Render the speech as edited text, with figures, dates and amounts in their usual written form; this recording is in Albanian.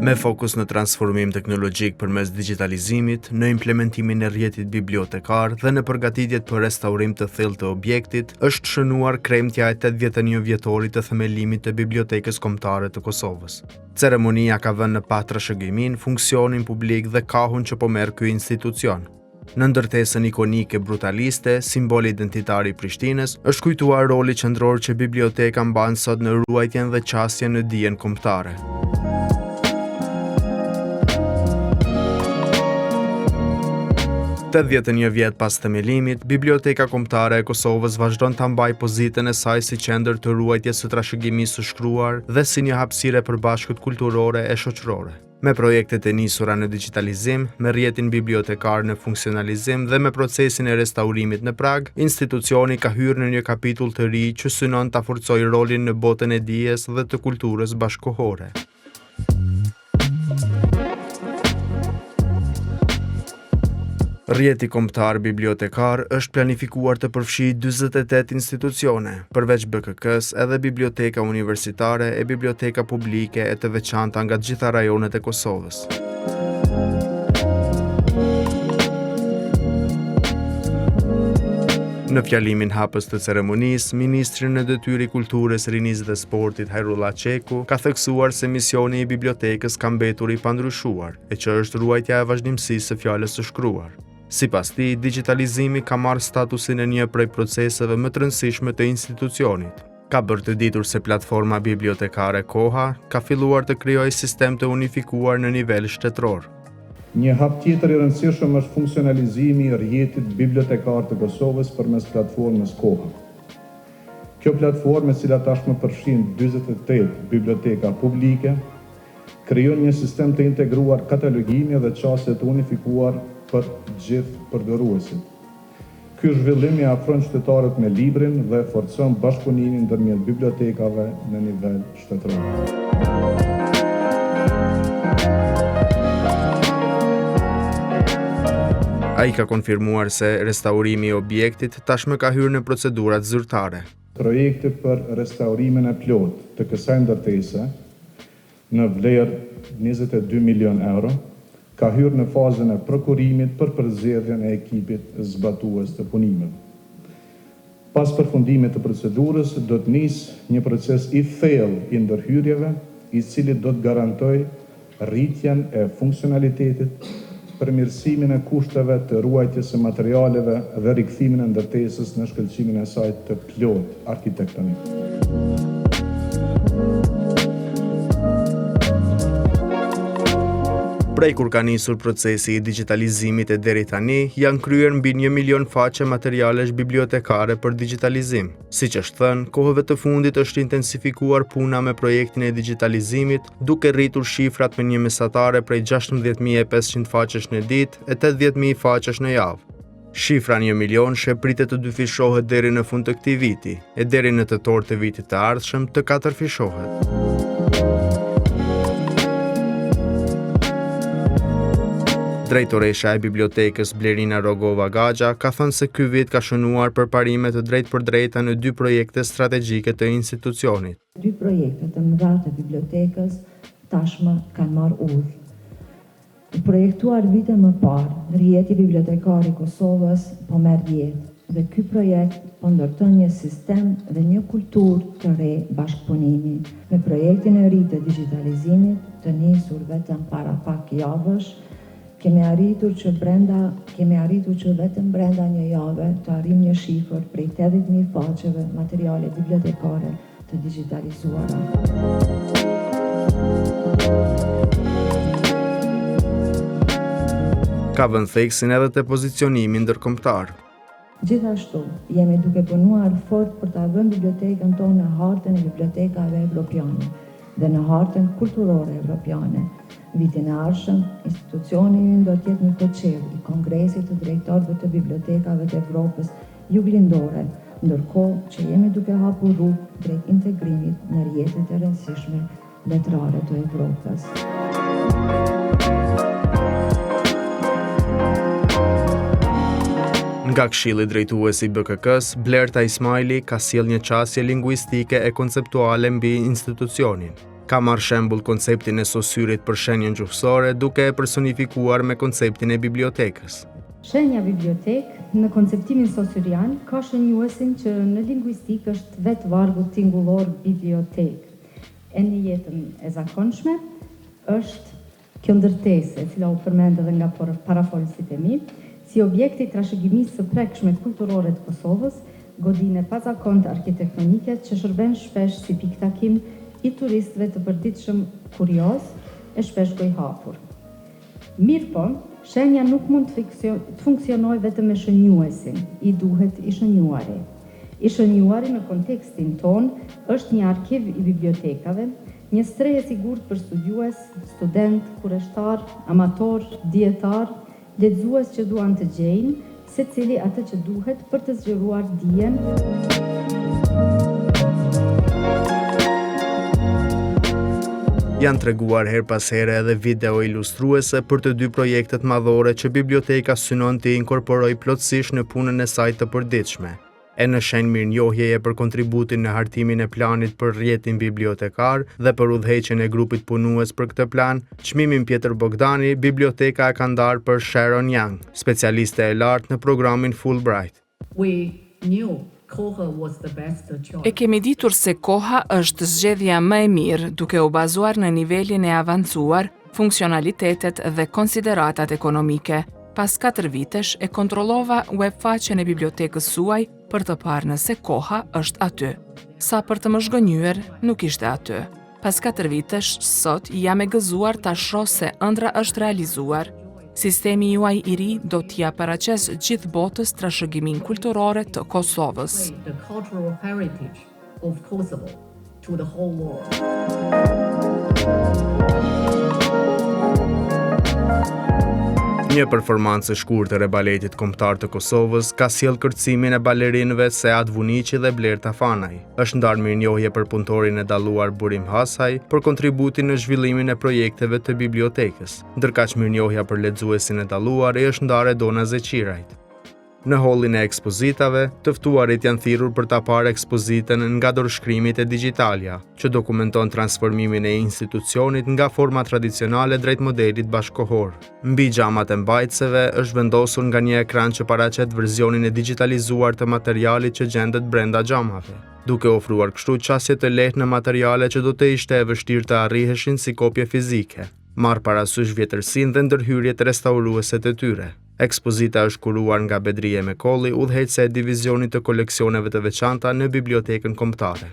Me fokus në transformim teknologjik përmes digitalizimit, në implementimin e rrjetit bibliotekar dhe në përgatitjet për restaurim të thellë të objektit, është shënuar kremtja e 81 vjetorit të themelimit të Bibliotekës Kombëtare të Kosovës. Ceremonia ka vënë në pa trashëgimin funksionin publik dhe kahun që po merr ky institucion. Në ndërtesën ikonike brutaliste, simboli identitar i Prishtinës, është kujtuar roli qendror që biblioteka mban sot në ruajtjen dhe qasjen në dijen kombëtare. Të 81 vjet pas themelimit, Biblioteka Kombëtare e Kosovës vazhdon ta mbajë pozitën e saj si qendër të ruajtjes së trashëgimisë së shkruar dhe si një hapësirë e përbashkët kulturore e shoqërore. Me projektet e nisura në digitalizim, me rrjetin bibliotekar në funksionalizim dhe me procesin e restaurimit në prag, institucioni ka hyrë në një kapitull të ri që synon ta forcojë rolin në botën e dijes dhe të kulturës bashkëkohore. Rrjeti kombëtar bibliotekar është planifikuar të përfshijë 48 institucione, përveç BKK-s edhe biblioteka universitare e biblioteka publike e të veçanta nga të gjitha rajonet e Kosovës. Në fjalimin hapës të ceremonisë, Ministri në detyrë i Kulturës, Rinisë dhe Sportit Hajrullah Çeku ka theksuar se misioni i bibliotekës ka mbetur i pandryshuar, e që është ruajtja e vazhdimësisë së fjalës së shkruar. Sipas tij, digitalizimi ka marrë statusin e një prej proceseve më të rëndësishme të institucionit. Ka bërë të ditur se platforma bibliotekare Koha ka filluar të krijojë sistem të unifikuar në nivel shtetëror. Një hap tjetër i rëndësishëm është funksionalizimi i rrjetit bibliotekar të Kosovës përmes platformës Koha. Kjo platformë, e cila tashmë përfshin 48 biblioteka publike, krijon një sistem të integruar katalogimi dhe qasje të unifikuar për gjithë përdoruesit. Ky zhvillim i afron qytetarët me librin dhe forcon bashkëpunimin ndërmjet bibliotekave në nivel shtetëror. Ai ka konfirmuar se restaurimi i objektit tashmë ka hyrë në procedurat zyrtare. Projekti për restaurimin e plotë të kësaj ndërtese në vlerë 22 milion euro ka hyrë në fazën e prokurimit për përzgjedhjen e ekipit zbatues të punimeve. Pas përfundimit të procedurës, do të nisë një proces i thellë i ndërhyrjeve, i cili do të garantojë rritjen e funksionalitetit, përmirësimin e kushteve të ruajtjes së materialeve dhe rikthimin e ndërtesës në shkëlqimin e saj të plotë arkitektonik. Prej kur ka nisur procesi i digitalizimit e deri tani, janë kryer mbi 1 milion faqe materialesh bibliotekare për digitalizim. Siç është thënë, kohëve të fundit është intensifikuar puna me projektin e digitalizimit, duke rritur shifrat me një mesatare prej 16.500 faqesh në ditë e 80.000 faqesh në javë. Shifra 1 milion pritet të dyfishohet deri në fund të këtij viti, e deri në tetor të vitit të ardhshëm të katërfishohet. Drejtoresha e bibliotekës Blerina Rogova Gaxha ka thënë se ky vit ka shënuar përparime të drejtpërdrejta në 2 projekte strategjike të institucionit. 2 projekte të mëdha të bibliotekës tashmë kanë marrë udhë. I projektuar vite më parë, rrjeti bibliotekar i Kosovës po merr jetë dhe ky projekt po ndërton një sistem dhe një kulturë të re bashkëpunimi. Me projektin e ri të digitalizimit, të nisur vetëm para pak javësh, kemi arritur që vetëm brenda një jave të arrijmë një shifër prej 80.000 faqeve materiale bibliotekare të digitalizuara. Ka vënë theksin edhe te pozicionimi ndërkombëtar. Gjithashtu, jemi duke punuar fort për ta vënë bibliotekën tonë në hartën e bibliotekave evropiane dhe në hartën kulturore evropiane. Vitin e ardhshëm, institucioni ynë do të jetë një koçer i Kongresit të Drejtorëve të Bibliotekave të Evropës Juglindore, ndërkohë që jemi duke hapur rrugë drejt integrimit në rrjetet e rëndësishme letrare të Evropës. Nga Këshilli Drejtues i BKK-s, Blerta Ismaili ka sjellë një qasje lingvistike e konceptuale mbi institucionin. Ka marrë shembull konceptin e sosyrit për shenjën gjuhësore duke e personifikuar me konceptin e bibliotekës. Shenja bibliotek në konceptimin sosyrian ka shënjuesin që në lingvistik është vetë vargu tingullor bibliotek. E në jetën e zakonshme është kjo ndërtesë, e cila u përmend edhe nga parafolësit e mi, si objekti trashëgimisë së prekshme kulturore të Kosovës, godinë e pazakontë arkitektonike që shërben shpesh si piktakim i turistëve të përditshëm kurioz e shpesh gojhapur. Mirë po, shenja nuk mund të funksionojë vetëm me shënjuesin, i duhet i shënjuari. I shënjuari në kontekstin ton është një arkiv i bibliotekave, një strehë e sigurt për studiues, student, kureshtar, amator, dietar, lexues që duan të gjejnë secili atë që duhet për të zgjeruar dijen. Janë treguar her pas here edhe video ilustruese për të dy projektet madhore që biblioteka synon të inkorporojë plotësisht në punën e saj të përditshme. E në shenjë mirënjohjeje për kontributin në hartimin e planit për rrjetin bibliotekar dhe për udhëheqjen e grupit punues për këtë plan, çmimin Pjetër Bogdani, biblioteka e ka ndarë për Sharon Young, specialiste e lartë në programin Fulbright. E kemi ditur se koha është zgjedhja më e mirë duke u bazuar në nivelin e avancuar, funksionalitetet dhe konsideratat ekonomike. Pas 4 vitesh e kontrollova webfaqen e bibliotekës suaj për të parë nëse koha është aty. Sa për të më zhgënjyer, nuk ishte aty. Pas 4 vitesh, sot jam e gëzuar ta shoh se ëndra është realizuar. Sistemi juaj i ri do t'ia paraqes gjithë botës trashëgimin kulturore të Kosovës. Një performancë e shkurtër e baletit kombëtar të Kosovës ka sjellë kërcimin e balerinëve Sead Vuniqi dhe Blerta Fanaj. Është ndarë mirënjohje për punëtorin e dalluar Burim Hasaj për kontributin në zhvillimin e projekteve të bibliotekës. Ndërkaq mirënjohja për lexuesin e dalluar i është ndarë Dona Zeqirajt. Në hollin e ekspozitave, të ftuarit janë thirrur për ta parë ekspozitën nga dorëshkrimit e Digitalia, që dokumenton transformimin e institucionit nga forma tradicionale drejt modelit bashkëkohor. Mbi xhamat e mbajtëseve është vendosur nga një ekran që paraqet versionin e digitalizuar të materialit që gjendet brenda xhamave, duke ofruar kështu qasje të lehtë në materiale që do të ishte e vështirë të arriheshin si kopje fizike. Marr parasysh vjetërsinë dhe ndërhyrjet restauruese të tyre. Ekspozita është kuruar nga Bedrije Mekolli, udhëheqëse e divizionit të koleksioneve të veçanta në Bibliotekën Kombëtare.